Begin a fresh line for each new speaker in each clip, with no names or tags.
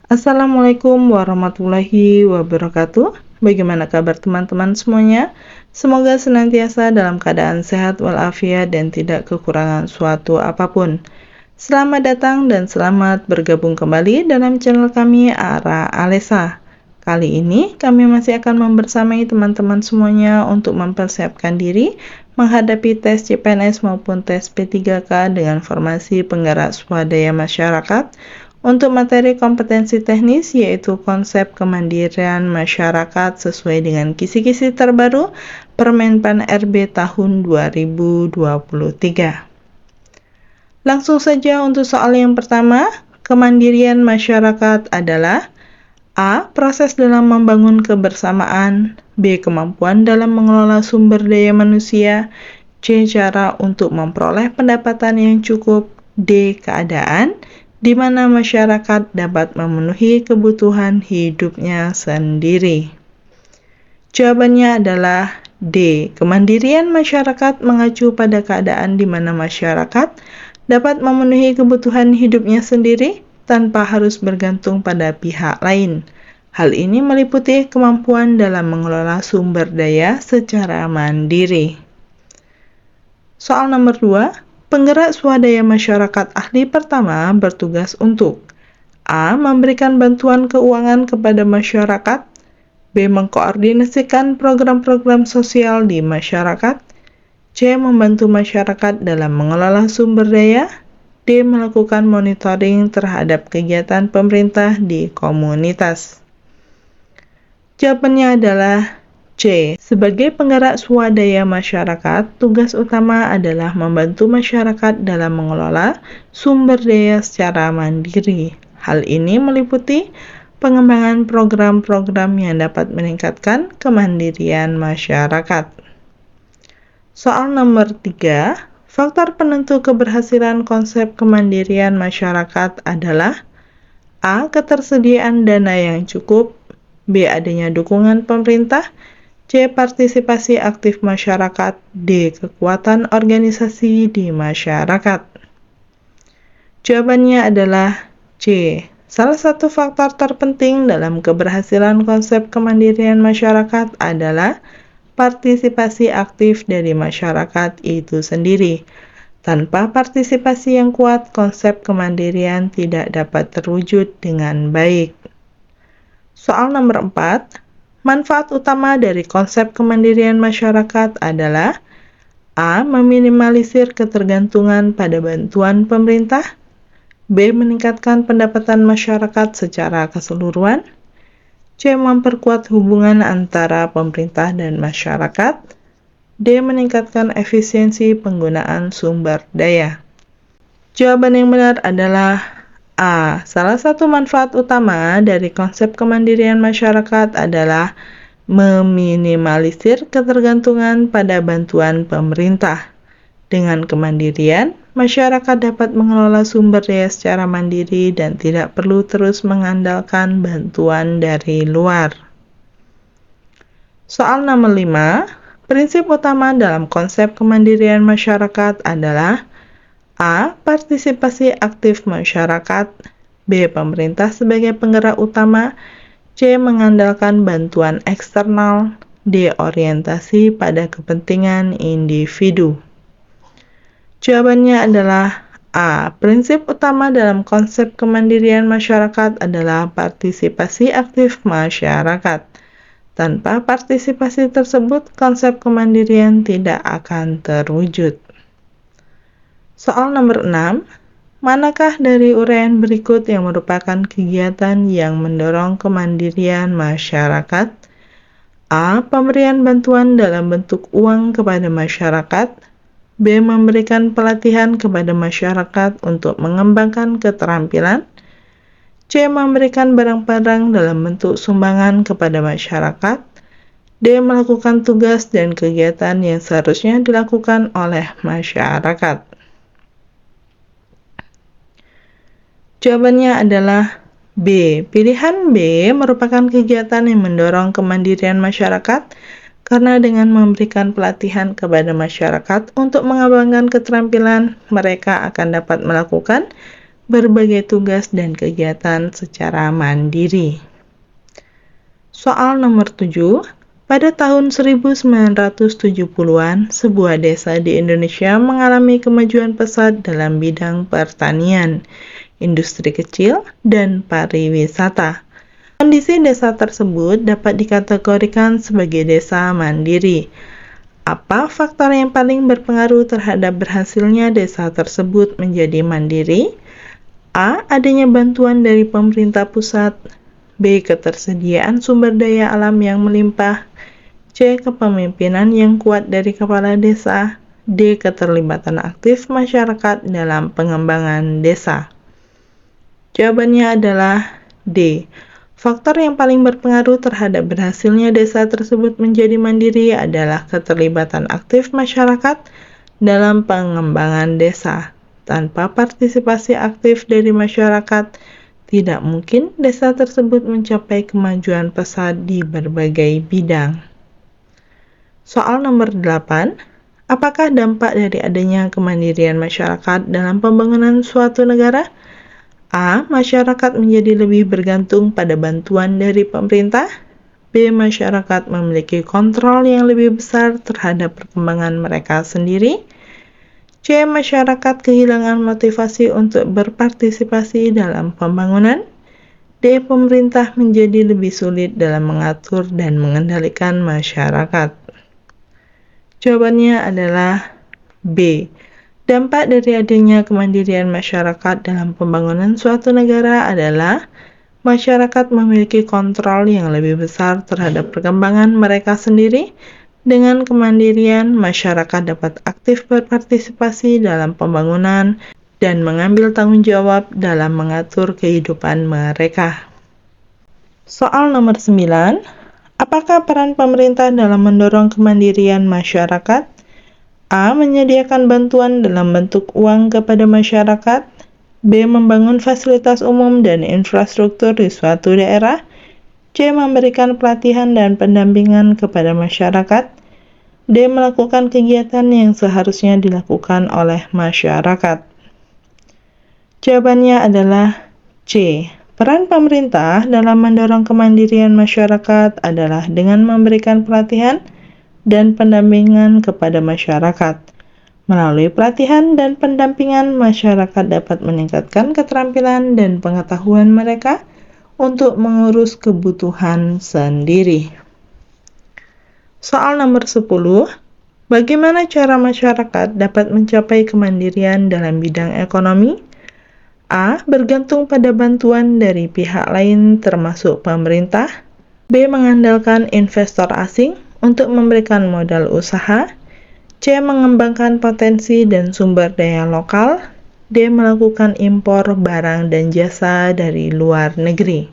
Assalamualaikum warahmatullahi wabarakatuh. Bagaimana kabar teman-teman semuanya? Semoga senantiasa dalam keadaan sehat walafiat dan tidak kekurangan suatu apapun. Selamat datang dan selamat bergabung kembali dalam channel kami Ara Alesa. Kali ini kami masih akan membersamai teman-teman semuanya untuk mempersiapkan diri menghadapi tes CPNS maupun tes P3K dengan formasi penggerak swadaya masyarakat untuk materi kompetensi teknis yaitu konsep kemandirian masyarakat sesuai dengan kisi-kisi terbaru Permenpan RB tahun 2023. Langsung saja untuk soal yang pertama, kemandirian masyarakat adalah A. Proses dalam membangun kebersamaan, B. Kemampuan dalam mengelola sumber daya manusia, C. Cara untuk memperoleh pendapatan yang cukup, D. Keadaan di mana masyarakat dapat memenuhi kebutuhan hidupnya sendiri. Jawabannya adalah D. Kemandirian masyarakat mengacu pada keadaan di mana masyarakat dapat memenuhi kebutuhan hidupnya sendiri tanpa harus bergantung pada pihak lain. Hal ini meliputi kemampuan dalam mengelola sumber daya secara mandiri. Soal nomor 2. Penggerak swadaya masyarakat ahli pertama bertugas untuk A. Memberikan bantuan keuangan kepada masyarakat, B. Mengkoordinasikan program-program sosial di masyarakat, C. Membantu masyarakat dalam mengelola sumber daya, D. Melakukan monitoring terhadap kegiatan pemerintah di komunitas. Jawabannya adalah C. Sebagai penggerak swadaya masyarakat, tugas utama adalah membantu masyarakat dalam mengelola sumber daya secara mandiri. Hal ini meliputi pengembangan program-program yang dapat meningkatkan kemandirian masyarakat. Soal nomor 3, faktor penentu keberhasilan konsep kemandirian masyarakat adalah A. Ketersediaan dana yang cukup, B. Adanya dukungan pemerintah, C. Partisipasi aktif masyarakat, D. Kekuatan organisasi di masyarakat. Jawabannya adalah C. Salah satu faktor terpenting dalam keberhasilan konsep kemandirian masyarakat adalah partisipasi aktif dari masyarakat itu sendiri. Tanpa partisipasi yang kuat, konsep kemandirian tidak dapat terwujud dengan baik. Soal nomor 4. Manfaat utama dari konsep kemandirian masyarakat adalah A. Meminimalisir ketergantungan pada bantuan pemerintah, B. Meningkatkan pendapatan masyarakat secara keseluruhan, C. Memperkuat hubungan antara pemerintah dan masyarakat, D. Meningkatkan efisiensi penggunaan sumber daya. Jawaban yang benar adalah A. Salah satu manfaat utama dari konsep kemandirian masyarakat adalah meminimalisir ketergantungan pada bantuan pemerintah. Dengan kemandirian, masyarakat dapat mengelola sumber daya secara mandiri dan tidak perlu terus mengandalkan bantuan dari luar. Soal nomor 5, prinsip utama dalam konsep kemandirian masyarakat adalah A. Partisipasi aktif masyarakat, B. Pemerintah sebagai penggerak utama, C. Mengandalkan bantuan eksternal, D. Orientasi pada kepentingan individu. Jawabannya adalah A. Prinsip utama dalam konsep kemandirian masyarakat adalah partisipasi aktif masyarakat. Tanpa partisipasi tersebut, konsep kemandirian tidak akan terwujud. Soal nomor 6, manakah dari uraian berikut yang merupakan kegiatan yang mendorong kemandirian masyarakat? A. Pemberian bantuan dalam bentuk uang kepada masyarakat, B. Memberikan pelatihan kepada masyarakat untuk mengembangkan keterampilan, C. Memberikan barang-barang dalam bentuk sumbangan kepada masyarakat, D. Melakukan tugas dan kegiatan yang seharusnya dilakukan oleh masyarakat. Jawabannya adalah B. Pilihan B merupakan kegiatan yang mendorong kemandirian masyarakat karena dengan memberikan pelatihan kepada masyarakat untuk mengembangkan keterampilan, mereka akan dapat melakukan berbagai tugas dan kegiatan secara mandiri. Soal nomor 7, pada tahun 1970-an, sebuah desa di Indonesia mengalami kemajuan pesat dalam bidang pertanian, industri kecil, dan pariwisata. Kondisi desa tersebut dapat dikategorikan sebagai desa mandiri. Apa faktor yang paling berpengaruh terhadap berhasilnya desa tersebut menjadi mandiri? A. Adanya bantuan dari pemerintah pusat. B. Ketersediaan sumber daya alam yang melimpah. C. Kepemimpinan yang kuat dari kepala desa. D. Keterlibatan aktif masyarakat dalam pengembangan desa. Jawabannya adalah D. Faktor yang paling berpengaruh terhadap berhasilnya desa tersebut menjadi mandiri adalah keterlibatan aktif masyarakat dalam pengembangan desa. Tanpa partisipasi aktif dari masyarakat, tidak mungkin desa tersebut mencapai kemajuan pesat di berbagai bidang. Soal nomor 8, apakah dampak dari adanya kemandirian masyarakat dalam pembangunan suatu negara? A. Masyarakat menjadi lebih bergantung pada bantuan dari pemerintah. B. Masyarakat memiliki kontrol yang lebih besar terhadap perkembangan mereka sendiri. C. Masyarakat kehilangan motivasi untuk berpartisipasi dalam pembangunan. D. Pemerintah menjadi lebih sulit dalam mengatur dan mengendalikan masyarakat. Jawabannya adalah B. Dampak dari adanya kemandirian masyarakat dalam pembangunan suatu negara adalah masyarakat memiliki kontrol yang lebih besar terhadap perkembangan mereka sendiri. Dengan kemandirian, masyarakat dapat aktif berpartisipasi dalam pembangunan dan mengambil tanggung jawab dalam mengatur kehidupan mereka. Soal nomor 9, apakah peran pemerintah dalam mendorong kemandirian masyarakat? A. Menyediakan bantuan dalam bentuk uang kepada masyarakat. B. Membangun fasilitas umum dan infrastruktur di suatu daerah. C. Memberikan pelatihan dan pendampingan kepada masyarakat. D. Melakukan kegiatan yang seharusnya dilakukan oleh masyarakat. Jawabannya adalah C. Peran pemerintah dalam mendorong kemandirian masyarakat adalah dengan memberikan pelatihan dan pendampingan kepada masyarakat. Melalui pelatihan dan pendampingan, masyarakat dapat meningkatkan keterampilan dan pengetahuan mereka untuk mengurus kebutuhan sendiri. Soal nomor 10, bagaimana cara masyarakat dapat mencapai kemandirian dalam bidang ekonomi? A. Bergantung pada bantuan dari pihak lain termasuk pemerintah. B. Mengandalkan investor asing untuk memberikan modal usaha. C. Mengembangkan potensi dan sumber daya lokal. D. Melakukan impor barang dan jasa dari luar negeri.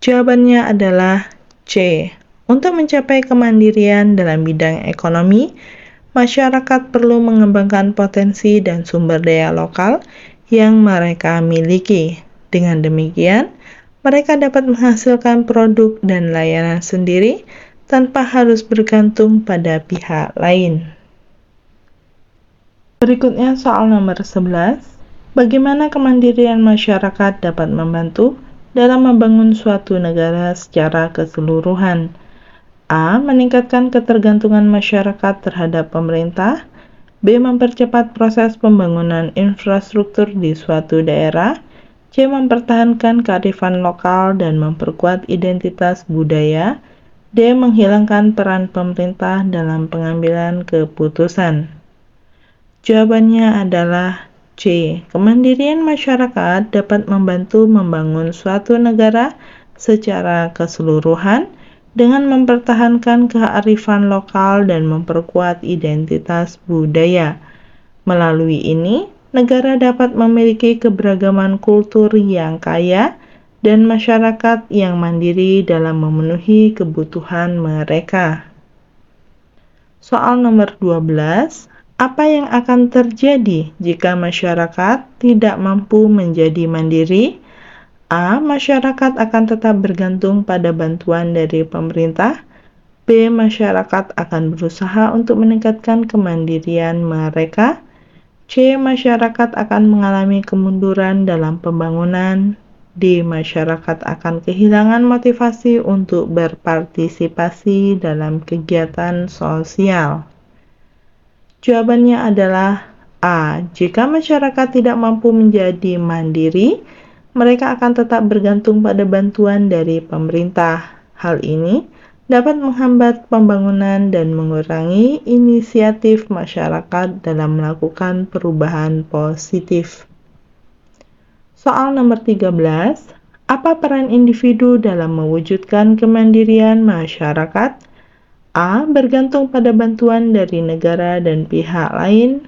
Jawabannya adalah C. Untuk mencapai kemandirian dalam bidang ekonomi, masyarakat perlu mengembangkan potensi dan sumber daya lokal yang mereka miliki. Dengan demikian, mereka dapat menghasilkan produk dan layanan sendiri tanpa harus bergantung pada pihak lain. Berikutnya soal nomor 11. Bagaimana kemandirian masyarakat dapat membantu dalam membangun suatu negara secara keseluruhan? A. Meningkatkan ketergantungan masyarakat terhadap pemerintah. B. Mempercepat proses pembangunan infrastruktur di suatu daerah. C. Mempertahankan kearifan lokal dan memperkuat identitas budaya. D. Menghilangkan peran pemerintah dalam pengambilan keputusan. Jawabannya adalah C. Kemandirian masyarakat dapat membantu membangun suatu negara secara keseluruhan dengan mempertahankan kearifan lokal dan memperkuat identitas budaya. Melalui ini, negara dapat memiliki keberagaman kultur yang kaya dan masyarakat yang mandiri dalam memenuhi kebutuhan mereka. Soal nomor 12, apa yang akan terjadi jika masyarakat tidak mampu menjadi mandiri? A. Masyarakat akan tetap bergantung pada bantuan dari pemerintah. B. Masyarakat akan berusaha untuk meningkatkan kemandirian mereka. C. Masyarakat akan mengalami kemunduran dalam pembangunan. D. Masyarakat akan kehilangan motivasi untuk berpartisipasi dalam kegiatan sosial. Jawabannya adalah A. Jika masyarakat tidak mampu menjadi mandiri, mereka akan tetap bergantung pada bantuan dari pemerintah. Hal ini dapat menghambat pembangunan dan mengurangi inisiatif masyarakat dalam melakukan perubahan positif. Soal nomor 13, apa peran individu dalam mewujudkan kemandirian masyarakat? A. Bergantung pada bantuan dari negara dan pihak lain.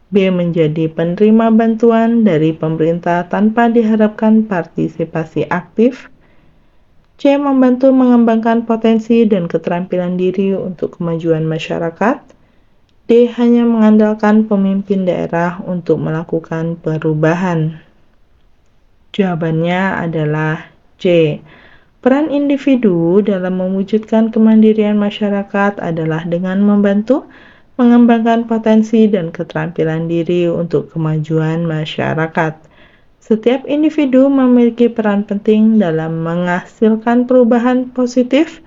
B. Menjadi penerima bantuan dari pemerintah tanpa diharapkan partisipasi aktif. C. Membantu mengembangkan potensi dan keterampilan diri untuk kemajuan masyarakat. D. Hanya mengandalkan pemimpin daerah untuk melakukan perubahan. Jawabannya adalah C. Peran individu dalam mewujudkan kemandirian masyarakat adalah dengan membantu mengembangkan potensi dan keterampilan diri untuk kemajuan masyarakat. Setiap individu memiliki peran penting dalam menghasilkan perubahan positif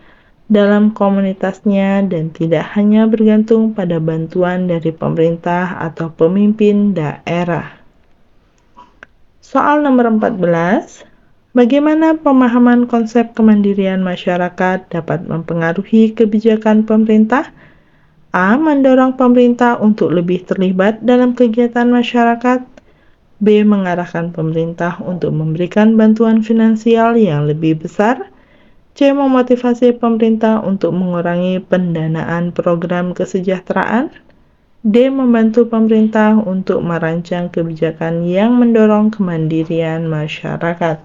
dalam komunitasnya dan tidak hanya bergantung pada bantuan dari pemerintah atau pemimpin daerah. Soal nomor 14, bagaimana pemahaman konsep kemandirian masyarakat dapat mempengaruhi kebijakan pemerintah? A. Mendorong pemerintah untuk lebih terlibat dalam kegiatan masyarakat. B. Mengarahkan pemerintah untuk memberikan bantuan finansial yang lebih besar. C. Memotivasi pemerintah untuk mengurangi pendanaan program kesejahteraan. D. Membantu pemerintah untuk merancang kebijakan yang mendorong kemandirian masyarakat.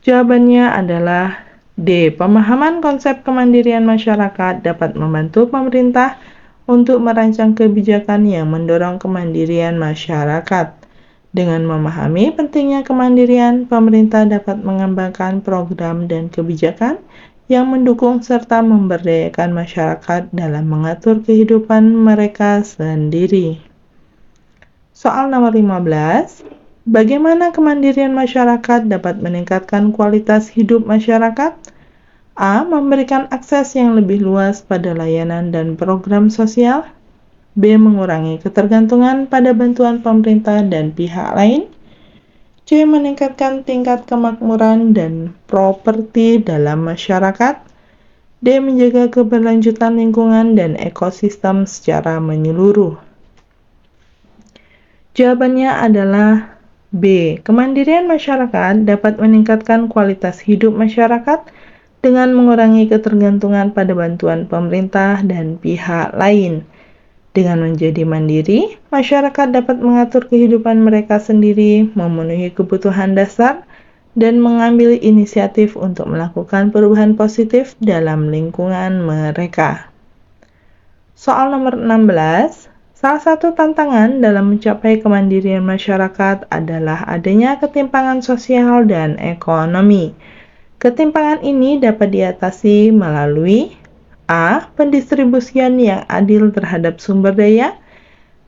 Jawabannya adalah D. Pemahaman konsep kemandirian masyarakat dapat membantu pemerintah untuk merancang kebijakan yang mendorong kemandirian masyarakat. Dengan memahami pentingnya kemandirian, pemerintah dapat mengembangkan program dan kebijakan yang mendukung serta memberdayakan masyarakat dalam mengatur kehidupan mereka sendiri. Soal nomor 15, bagaimana kemandirian masyarakat dapat meningkatkan kualitas hidup masyarakat? A. Memberikan akses yang lebih luas pada layanan dan program sosial. B. Mengurangi ketergantungan pada bantuan pemerintah dan pihak lain. C. Meningkatkan tingkat kemakmuran dan properti dalam masyarakat. D. Menjaga keberlanjutan lingkungan dan ekosistem secara menyeluruh. Jawabannya adalah B. Kemandirian masyarakat dapat meningkatkan kualitas hidup masyarakat dengan mengurangi ketergantungan pada bantuan pemerintah dan pihak lain. Dengan menjadi mandiri, masyarakat dapat mengatur kehidupan mereka sendiri, memenuhi kebutuhan dasar, dan mengambil inisiatif untuk melakukan perubahan positif dalam lingkungan mereka. Soal nomor 16, salah satu tantangan dalam mencapai kemandirian masyarakat adalah adanya ketimpangan sosial dan ekonomi. Ketimpangan ini dapat diatasi melalui A. Pendistribusian yang adil terhadap sumber daya.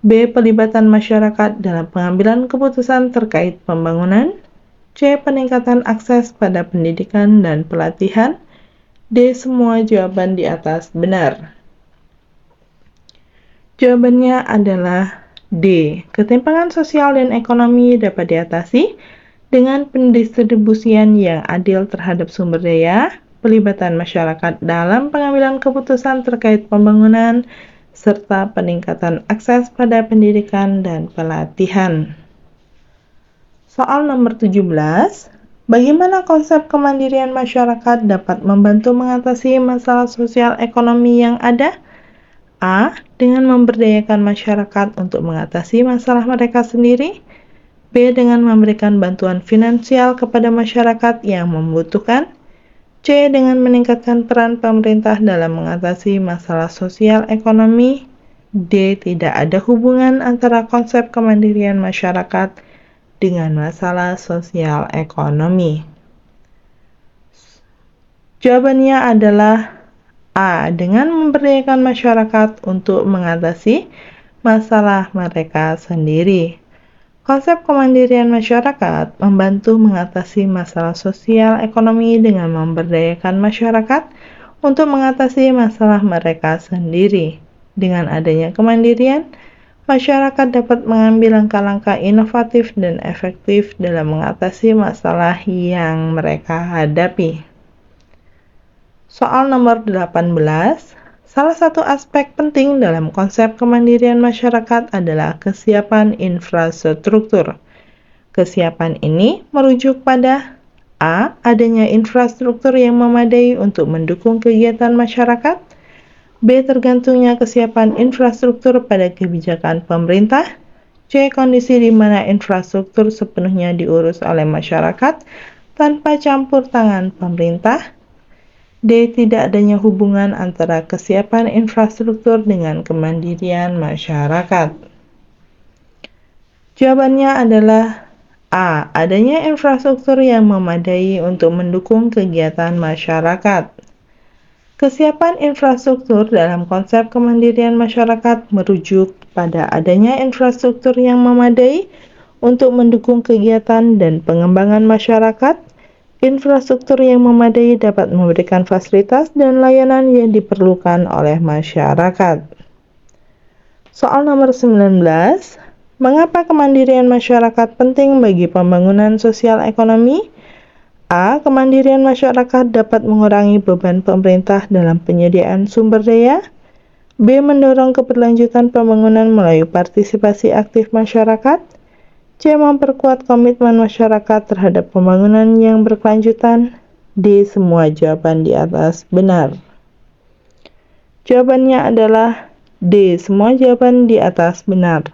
B. Pelibatan masyarakat dalam pengambilan keputusan terkait pembangunan. C. Peningkatan akses pada pendidikan dan pelatihan. D. Semua jawaban di atas benar. Jawabannya adalah D. Ketimpangan sosial dan ekonomi dapat diatasi dengan pendistribusian yang adil terhadap sumber daya, pelibatan masyarakat dalam pengambilan keputusan terkait pembangunan, serta peningkatan akses pada pendidikan dan pelatihan. Soal nomor 17, bagaimana konsep kemandirian masyarakat dapat membantu mengatasi masalah sosial ekonomi yang ada? A. Dengan memberdayakan masyarakat untuk mengatasi masalah mereka sendiri. B. Dengan memberikan bantuan finansial kepada masyarakat yang membutuhkan. C. Dengan meningkatkan peran pemerintah dalam mengatasi masalah sosial ekonomi. D. Tidak ada hubungan antara konsep kemandirian masyarakat dengan masalah sosial ekonomi. Jawabannya adalah A. Dengan memberdayakan masyarakat untuk mengatasi masalah mereka sendiri. Konsep kemandirian masyarakat membantu mengatasi masalah sosial ekonomi dengan memberdayakan masyarakat untuk mengatasi masalah mereka sendiri. Dengan adanya kemandirian, masyarakat dapat mengambil langkah-langkah inovatif dan efektif dalam mengatasi masalah yang mereka hadapi. Soal nomor 18, salah satu aspek penting dalam konsep kemandirian masyarakat adalah kesiapan infrastruktur. Kesiapan ini merujuk pada A. Adanya infrastruktur yang memadai untuk mendukung kegiatan masyarakat. B. Tergantungnya kesiapan infrastruktur pada kebijakan pemerintah. C. Kondisi di mana infrastruktur sepenuhnya diurus oleh masyarakat tanpa campur tangan pemerintah. D. Tidak adanya hubungan antara kesiapan infrastruktur dengan kemandirian masyarakat. Jawabannya adalah A. Adanya infrastruktur yang memadai untuk mendukung kegiatan masyarakat. Kesiapan infrastruktur dalam konsep kemandirian masyarakat merujuk pada adanya infrastruktur yang memadai untuk mendukung kegiatan dan pengembangan masyarakat. Infrastruktur yang memadai dapat memberikan fasilitas dan layanan yang diperlukan oleh masyarakat. Soal nomor 19, mengapa kemandirian masyarakat penting bagi pembangunan sosial ekonomi? A. Kemandirian masyarakat dapat mengurangi beban pemerintah dalam penyediaan sumber daya. B. Mendorong keberlanjutan pembangunan melalui partisipasi aktif masyarakat. C. Memperkuat komitmen masyarakat terhadap pembangunan yang berkelanjutan. D. Semua jawaban di atas benar. Jawabannya adalah D. Semua jawaban di atas benar.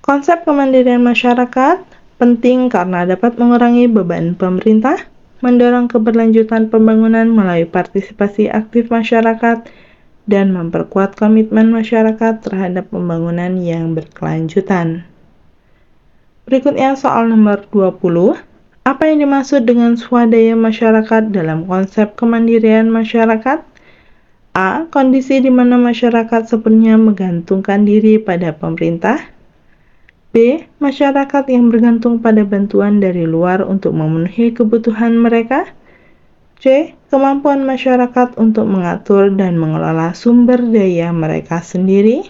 Konsep kemandirian masyarakat penting karena dapat mengurangi beban pemerintah, mendorong keberlanjutan pembangunan melalui partisipasi aktif masyarakat, dan memperkuat komitmen masyarakat terhadap pembangunan yang berkelanjutan. Berikutnya soal nomor 20. Apa yang dimaksud dengan swadaya masyarakat dalam konsep kemandirian masyarakat? A. Kondisi di mana masyarakat sepenuhnya menggantungkan diri pada pemerintah. B. Masyarakat yang bergantung pada bantuan dari luar untuk memenuhi kebutuhan mereka. C. Kemampuan masyarakat untuk mengatur dan mengelola sumber daya mereka sendiri.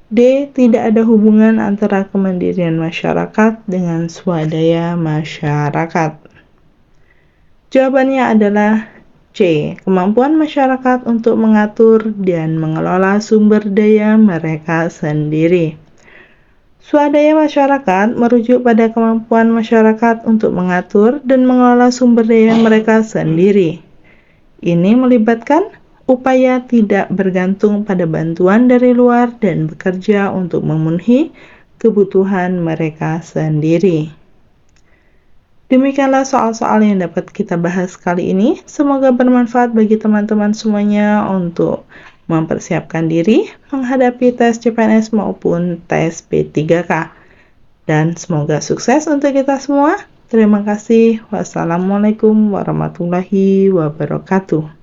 D. Tidak ada hubungan antara kemandirian masyarakat dengan swadaya masyarakat. Jawabannya adalah C. Kemampuan masyarakat untuk mengatur dan mengelola sumber daya mereka sendiri. Swadaya masyarakat merujuk pada kemampuan masyarakat untuk mengatur dan mengelola sumber daya mereka sendiri. Ini melibatkan upaya tidak bergantung pada bantuan dari luar dan bekerja untuk memenuhi kebutuhan mereka sendiri. Demikianlah soal-soal yang dapat kita bahas kali ini. Semoga bermanfaat bagi teman-teman semuanya untuk mempersiapkan diri menghadapi tes CPNS maupun tes P3K. Dan semoga sukses untuk kita semua. Terima kasih. Wassalamualaikum warahmatullahi wabarakatuh.